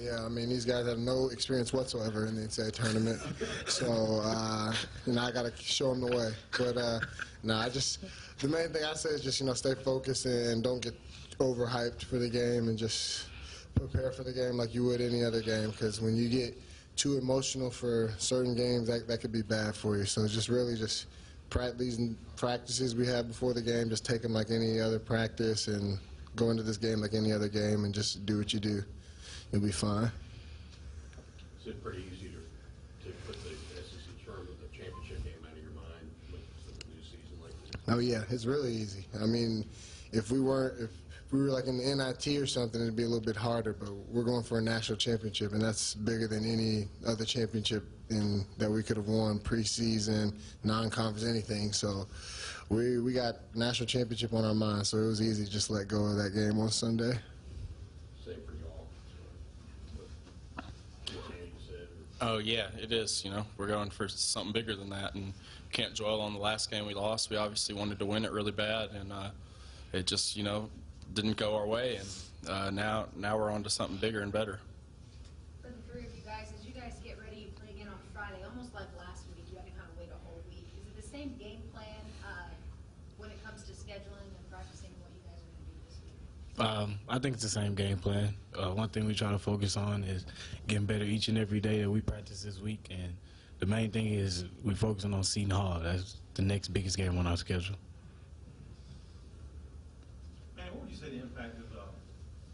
Yeah, I mean, these guys have no experience whatsoever in the NCAA tournament. So, you know, I got to show them the way. But, the main thing I say is just, you know, stay focused and don't get overhyped for the game and just prepare for the game like you would any other game, because when you get too emotional for certain games, that could be bad for you. So just really just these practices we have before the game, just take them like any other practice and go into this game like any other game and just do what you do. You'll be fine. Is it pretty easy to put the SEC tournament, the championship game, out of your mind with the new season like this? Oh yeah, it's really easy. I mean, if we were like in the NIT or something, it'd be a little bit harder, but we're going for a national championship, and that's bigger than any other championship that we could have won preseason, non-conference, anything. So we got national championship on our mind, so it was easy to just let go of that game on Sunday. Same for y'all. Oh yeah, it is. You know, we're going for something bigger than that, and can't dwell on the last game we lost. We obviously wanted to win it really bad, and it just, you know, didn't go our way, and now we're on to something bigger and better. For the three of you guys, as you guys get ready to play again on Friday, almost like last week, you had to kind of wait a whole week. Is it the same game plan when it comes to scheduling and practicing what you guys are going to do this week? I think it's the same game plan. One thing we try to focus on is getting better each and every day that we practice this week, and the main thing is we're focusing on Seton Hall. That's the next biggest game on our schedule. Man, what would you say the impact of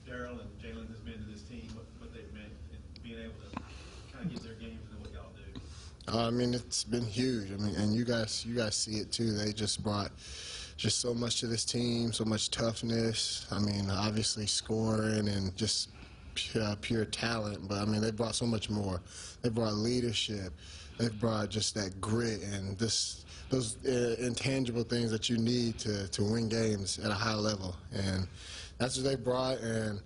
Daryl and Jalen has been to this team, what they've meant in being able to kind of get their games and what y'all do? I mean, it's been huge. I mean, and you guys see it too. They just brought just so much to this team, so much toughness. I mean, obviously scoring and just pure talent, but I mean, they brought so much more. They brought leadership. They brought just that grit and those intangible things that you need to win games at a high level. And that's what they brought, and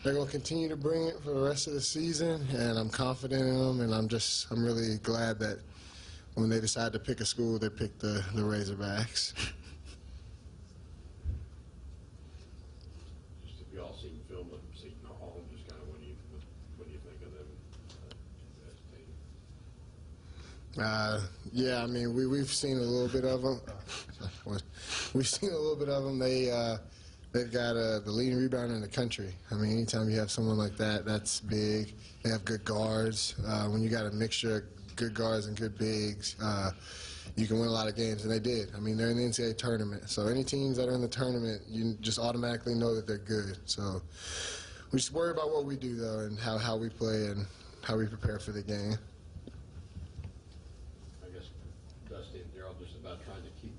they're going to continue to bring it for the rest of the season, and I'm confident in them, and I'm really glad that when they decided to pick a school, they picked the Razorbacks. Just if y'all seen film of Seton Hall, just kind of what do you think of them as a team? Yeah, I mean, we've seen a little bit of them. We've seen a little bit of them. They've got the leading rebounder in the country. I mean, anytime you have someone like that, that's big. They have good guards. When you got a mixture of good guards and good bigs, you can win a lot of games, and they did. I mean, they're in the NCAA tournament. So any teams that are in the tournament, you just automatically know that they're good. So we just worry about what we do, though, and how we play and how we prepare for the game. I guess Dusty and Daryl just about trying to keep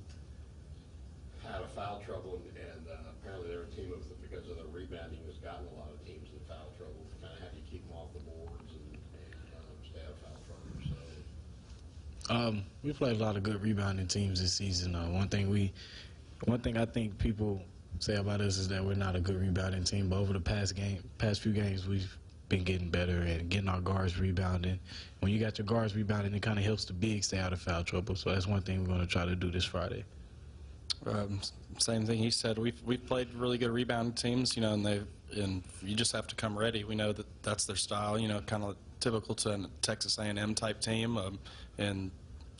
out of foul trouble, and apparently they're a team because of the rebounding has gotten a lot of teams in foul trouble. Kind of how do you keep them off the boards and stay out of foul trouble? So We played a lot of good rebounding teams this season. One thing I think people say about us is that we're not a good rebounding team, but over the past few games, we've been getting better and getting our guards rebounding. When you got your guards rebounding, it kind of helps the bigs stay out of foul trouble. So that's one thing we're going to try to do this Friday. Same thing he said. We've played really good rebounding teams, you know, and you just have to come ready. We know that that's their style, you know, kind of typical to a Texas A&M type team, and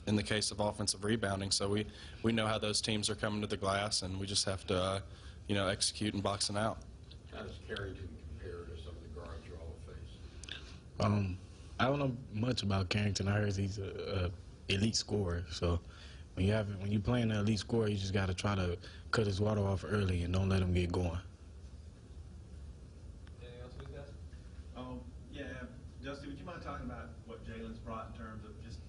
in the case of offensive rebounding. So we know how those teams are coming to the glass, and we just have to, you know, execute and box them out. how does Carrington compare to some of the guards you all have faced? I don't know much about Carrington. I heard he's a elite scorer. So when you play an elite scorer, you just got to try to cut his water off early and don't let him get going. Anything else with guys? Yeah, Dusty, would you mind talking about what Jalen's brought in terms of just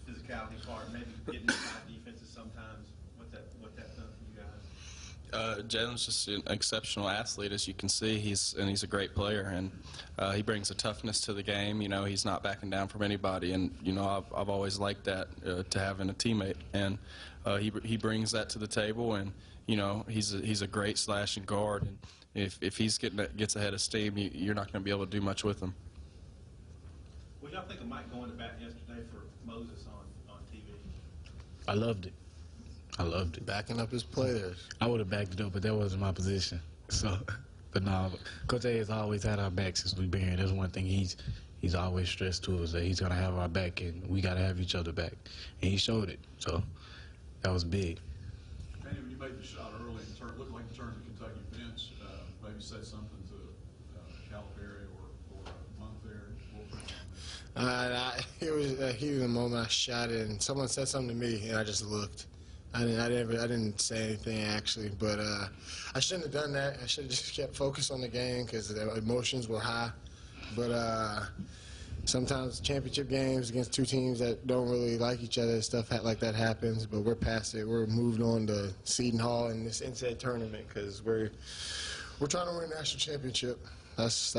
physicality part, maybe getting inside defenses sometimes, what that's done for you guys? Jalen's just an exceptional athlete, as you can see. He's a great player, and he brings a toughness to the game. You know, he's not backing down from anybody, and you know, I've always liked that to have in a teammate, and he brings that to the table, and you know, he's a great slashing guard, and if he gets ahead of steam, you're not going to be able to do much with him. What y'all think of Mike going to bat yesterday for Moses on TV? I loved it. I loved it. Backing up his players. I would have backed it up, but that wasn't my position. So But no, Coach A has always had our back since we've been here. That's one thing he's always stressed to us, that he's gonna have our back and we gotta have each other back. And he showed it. So that was big. Randy, when you made the shot early, it looked like you turned the Kentucky bench, maybe said something to Calipari or Monk there. It was a heat of the moment. I shot it, and someone said something to me, and I just looked. I didn't say anything actually, but I shouldn't have done that. I should have just kept focused on the game because the emotions were high. But sometimes championship games against two teams that don't really like each other, stuff like that happens. But we're past it. We're moved on to Seton Hall in this NCAA tournament because we're trying to win a national championship. That's